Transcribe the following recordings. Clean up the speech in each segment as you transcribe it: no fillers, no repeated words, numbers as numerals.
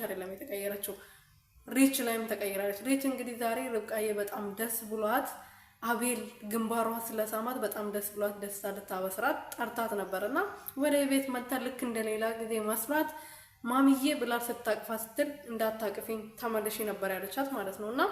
አይደለም የተቀየረችው ሪች ላይም ተቀይራለች። ሪች እንግዲህ ዛሬ ርብቃዬ በጣም ደስ ብሏት አቤል ግንባሯ ስለሳማት በጣም ደስ ብሏት ደስታ ልታበስራት ጠርታት ነበርና ወደ ቤት መጣ። ልክ እንደሌላ ጊዜ መስራት ማሚዬ ብላ ስታቅፋ ስትል እንዳታቅፊኝ ተመለሽ ነበር ያለቻት ማለት ነውና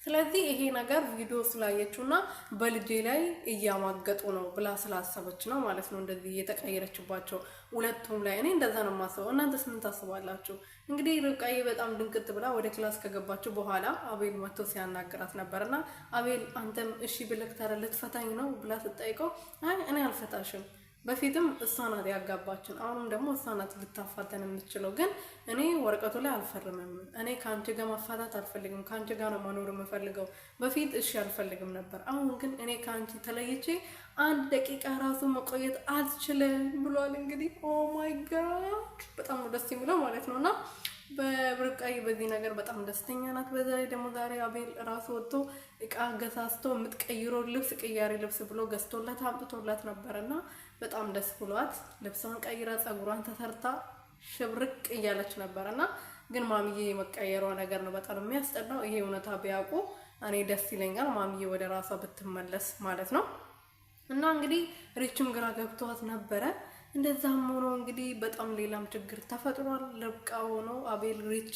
ስለዚህ ይሄ ነገር ቪዲዮ ስላየችውና በልጄ ላይ እያማገጡ ነው ብላ ስላሰበች ነው ማለት ነው እንደዚህ እየተቀየረችባቸው ሁለቱም ላይ። እኔ እንደዛ ነው የማስበው። እናንተስ ምን ታስባላችሁ? እንግዲህ ርብቃዬ በጣም ድንቅት ብላ ወደ ክላስ ከገባችሁ በኋላ አቤል መጥቶ ሲያናግራት ነበርና አቤል አንተም እሺ ብለክ ታዲያ ልትፈታኝ ነው ብላ ስትጠይቀው አይ እኔ አልፈታሽም፣ በፊትም እሷ ናት ያጋባችን፣ አሁንም ደግሞ እሷ ናት ልታፋተን የምትችለው፣ ግን እኔ ወረቀቱ ላይ አልፈርምም። እኔ ከአንቺ ጋር መፋታት አልፈልግም፣ ከአንቺ ጋር ነው መኖር የምፈልገው። በፊት እሺ አልፈልግም ነበር፣ አሁን ግን እኔ ከአንቺ ተለይቼ አንድ ደቂቃ ራሱ መቆየት አልችልም ብሏል። እንግዲህ ኦ ማይ ጋድ በጣም ደስ የሚለው ማለት ነውና በርብቃዬ በዚህ ነገር በጣም ደስተኛ ናት። በዛ ላይ ደግሞ ዛሬ አቤል ራሱ ወጥቶ እቃ ገሳስቶ የምትቀይረው ልብስ ቅያሪ ልብስ ብሎ ገዝቶላት አምጥቶላት ነበርና በጣም ደስ ብሏት ልብሷን ቀይራ ጸጉሯን ተሰርታ ሽብርቅ እያለች ነበርና ግን ማሚዬ የመቀየሯ ነገር ነው በጣም የሚያስጠላው። ይሄ እውነታ ቢያውቁ እኔ ደስ ይለኛል ማሚዬ ወደ ራሷ ብትመለስ ማለት ነው። እና እንግዲህ ሪችም ግራ ገብቷት ነበረ። እንደዛም ሆኖ እንግዲህ በጣም ሌላም ችግር ተፈጥሯል። ርብቃ ሆኖ አቤል ሪች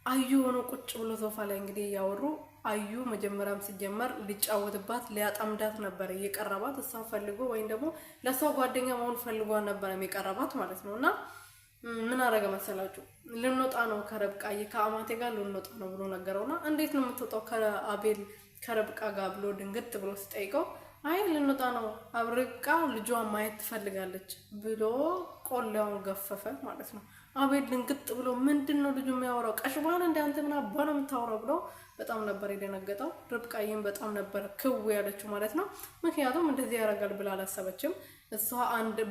አዩ ሆኖ ቁጭ ብሎ ሶፋ ላይ እንግዲህ ያወሩ። አዩ መጀመሪያም ሲጀመር ሊጫወትባት ሊያጣምዳት ነበር እየቀረባት፣ እሷ ፈልጎ ወይም ደግሞ ለሷ ጓደኛ መሆን ፈልጓ ነበር የሚቀርባት ማለት ነውና ምን አረገ መሰላችሁ? ልንወጣ ነው ከርብቃዬ ከአማቴ ጋር ልንወጣ ነው ብሎ ነገረውና እንዴት ነው የምትወጣው ከአቤል ከርብቃ ጋር ብሎ ድንግጥ ብሎ ሲጠይቀው አይ ልንወጣ ነው ርብቃ ልጇን ማየት ትፈልጋለች ብሎ ቆሌውን ገፈፈ ማለት ነው። አቤል ድንግጥ ብሎ ምንድነው ልጁ የሚያወራው? ቀሽባን እንደ አንተ ምን አባ ነው የምታወራው ብሎ በጣም ነበር የደነገጠው። ርብቃዬም በጣም ነበር ክው ያለችው ማለት ነው። ምክንያቱም እንደዚህ ያደርጋል ብላ አላሰበችም። እሷ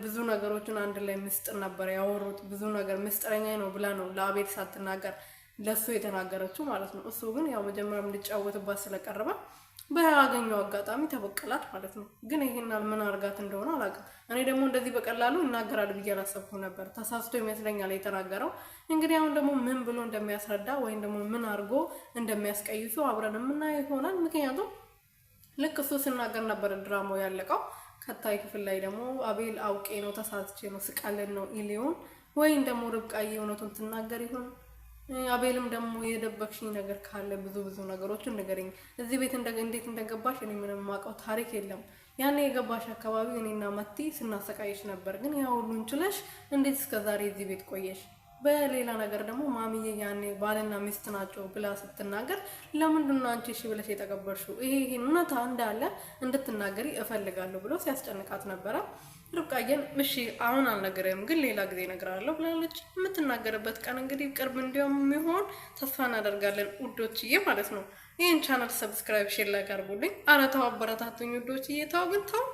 ብዙ ነገሮችን አንድ ላይ ምስጥር ነበር ያወሩት። ብዙ ነገር ምስጥረኛ ነው ብላ ነው ለአቤል ሳትናገር ለሱ የተናገረችው ማለት ነው። እሱ ግን ያው መጀመሪያም ሊጫወትባት ስለቀረበ በያገኘው አጋጣሚ ተበቀላት ማለት ነው። ግን ይሄናል ምን አርጋት እንደሆነ አላውቅም። እኔ ደግሞ እንደዚህ በቀላሉ ይናገራል ብዬ አላሰብኩም ነበር። ተሳስቶ ይመስለኛል የተናገረው። እንግዲህ አሁን ደግሞ ምን ብሎ እንደሚያስረዳ ወይም ደግሞ ምን አርጎ እንደሚያስቀይሱ አብረን የምናየው ይሆናል። ምክንያቱም ልክ እሱ ሲናገር ነበር ድራማው ያለቀው። ከታይ ክፍል ላይ ደግሞ አቤል አውቄ ነው ተሳስቼ ነው ስቃለን ነው ኢሊዮን ወይም ደግሞ ርብቃዬ እውነቱን ትናገር ይሆን? አቤልም ደግሞ የደበቅሽኝ ነገር ካለ ብዙ ነገሮችን ንገረኝ። እዚህ ቤት እንዴት እንደገባሽ እኔ ምንም ማውቀው ታሪክ የለም። ያኔ የገባሽ አካባቢ እኔና መቲ ስናሰቃይሽ ነበር፣ ግን ያ ሁሉን ችለሽ እንዴት እስከዛሬ እዚህ ቤት ቆየሽ? በሌላ ነገር ደግሞ ማሚዬ ያኔ ባልና ሚስት ናቸው ብላ ስትናገር ለምንድን ነው አንቺ እሺ ብለሽ የተቀበልሽው? ይሄ እውነታ እንዳለ እንድትናገሪ እፈልጋለሁ ብሎ ሲያስጨንቃት ነበረ። ርብቃዬን እሺ አሁን አልነገረም ግን ሌላ ጊዜ እነግራለሁ ብላለች። የምትናገርበት ቀን እንግዲህ ቅርብ እንደሚሆን ተስፋ እናደርጋለን ውዶችዬ ማለት ነው። ይህን ቻናል ሰብስክራይብ ሼር ላይ አድርጉልኝ። ኧረ ተው አበረታቱኝ ውዶችዬ። ተው ግን ተው።